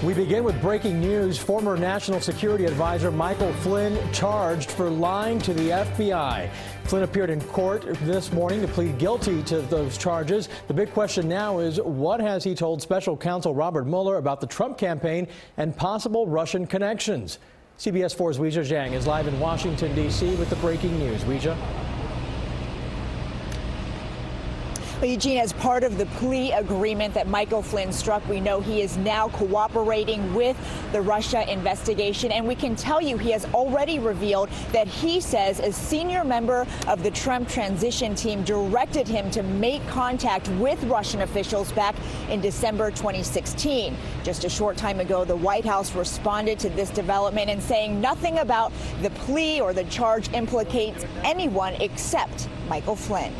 We begin with breaking news. Former National Security Advisor Michael Flynn charged for lying to the FBI. Flynn appeared in court this morning to plead guilty to those charges. The big question now is, what has he told special counsel Robert Mueller about the Trump campaign and possible Russian connections? CBS 4's Weijia Zhang is live in Washington, D.C. with the breaking news. Weijia. Well, Eugene, as part of the plea agreement that Michael Flynn struck, we know he is now cooperating with the Russia investigation. And we can tell you he has already revealed that he says a senior member of the Trump transition team directed him to make contact with Russian officials back in December 2016. Just a short time ago, the White House responded to this development and saying nothing about the plea or the charge implicates anyone except Michael Flynn.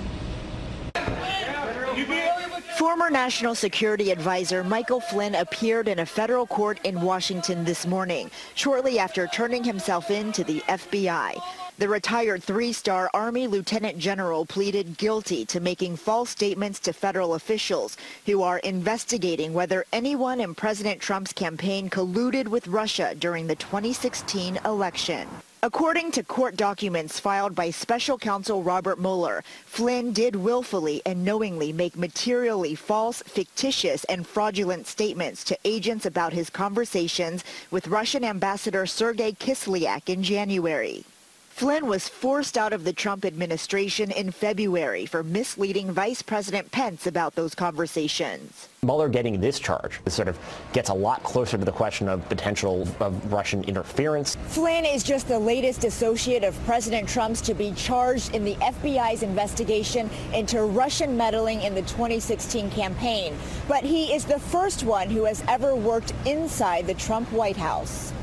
Former National Security Advisor Michael Flynn appeared in a federal court in Washington this morning, shortly after turning himself in to the FBI. The retired three-star Army Lieutenant General pleaded guilty to making false statements to federal officials who are investigating whether anyone in President Trump's campaign colluded with Russia during the 2016 election. According to court documents filed by special counsel Robert Mueller, Flynn did willfully and knowingly make materially false, fictitious, and fraudulent statements to agents about his conversations with Russian Ambassador Sergei Kislyak in January. Flynn was forced out of the Trump administration in February for misleading Vice President Pence about those conversations. Mueller getting this charge sort of gets a lot closer to the question of potential of Russian interference. Flynn is just the latest associate of President Trump's to be charged in the FBI's investigation into Russian meddling in the 2016 campaign. But he is the first one who has ever worked inside the Trump White House.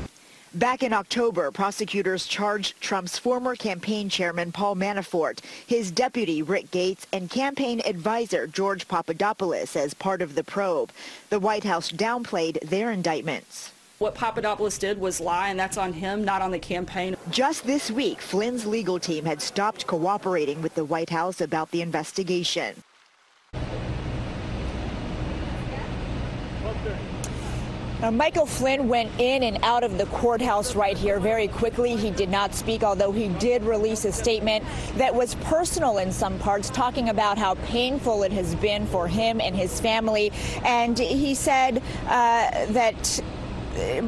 Back in October, prosecutors charged Trump's former campaign chairman Paul Manafort, his deputy Rick Gates, and campaign advisor George Papadopoulos as part of the probe. The White House downplayed their indictments. What Papadopoulos did was lie, and that's on him, not on the campaign. Just this week, Flynn's legal team had stopped cooperating with the White House about the investigation. Now, Michael Flynn went in and out of the courthouse right here very quickly. He did not speak, although he did release a statement that was personal in some parts, talking about how painful it has been for him and his family. And he said that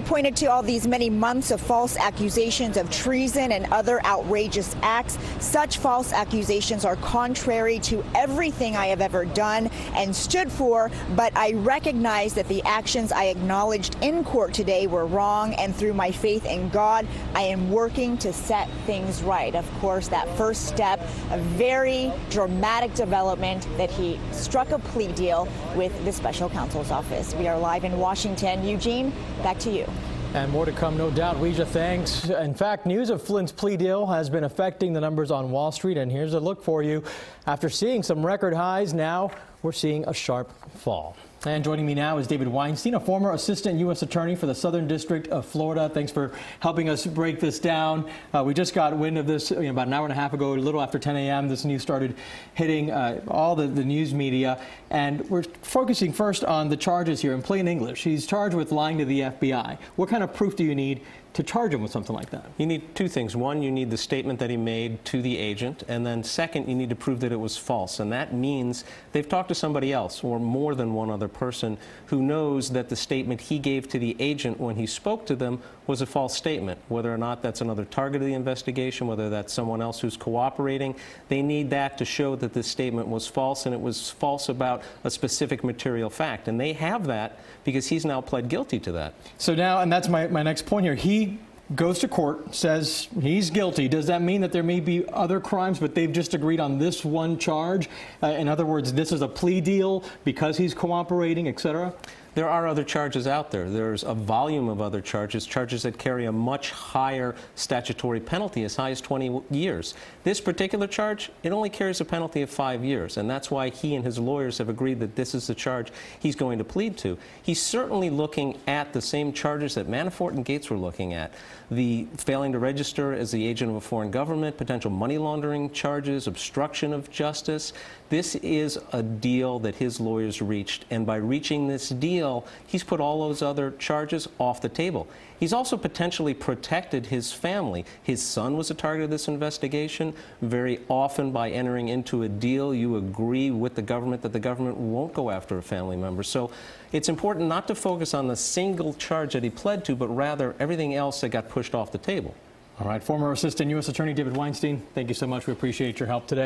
pointed to all these many months of false accusations of treason and other outrageous acts. Such false accusations are contrary to everything I have ever done and stood for, but I recognize that the actions I acknowledged in court today were wrong, and through my faith in God, I am working to set things right. Of course, that first step, a very dramatic development that he struck a plea deal with the special counsel's office. We are live in Washington. Eugene, back to you. And more to come, no doubt. Weijia, thanks. In fact, news of Flynn's plea deal has been affecting the numbers on Wall Street, and here's a look for you. After seeing some record highs, now we're seeing a sharp fall. And joining me now is David Weinstein, a former assistant U.S. attorney for the Southern District of Florida. Thanks for helping us break this down. We just got wind of this about an hour and a half ago, a little after 10 a.m. This news started hitting all the news media. And we're focusing first on the charges here in plain English. He's charged with lying to the FBI. What kind of proof do you need to charge him with something like that? You need two things. One, you need the statement that he made to the agent, and then second, you need to prove that it was false. And that means they've talked to somebody else or more than one other person who knows that the statement he gave to the agent when he spoke to them was a false statement. Whether or not that's another target of the investigation, whether that's someone else who's cooperating, they need that to show that this statement was false, and it was false about a specific material fact. And they have that because he's now pled guilty to that. So now, and that's my next point here, he goes to court, says he's guilty. Does that mean that there may be other crimes, but they've just agreed on this one charge? In other words, this is a plea deal because he's cooperating, et cetera? There are other charges out there. There's a volume of other charges that carry a much higher statutory penalty, as high as 20 years. This particular charge, it only carries a penalty of 5 years, and that's why he and his lawyers have agreed that this is the charge he's going to plead to. He's certainly looking at the same charges that Manafort and Gates were looking at. The failing to register as the agent of a foreign government, potential money laundering charges, obstruction of justice. This is a deal that his lawyers reached, and by reaching this deal, deal, he's put all those other charges off the table. He's also potentially protected his family. His son was a target of this investigation. Very often by entering into a deal, you agree with the government that the government won't go after a family member. So it's important not to focus on the single charge that he pled to, but rather everything else that got pushed off the table. All right, former Assistant U.S. Attorney David Weinstein, thank you so much. We appreciate your help today.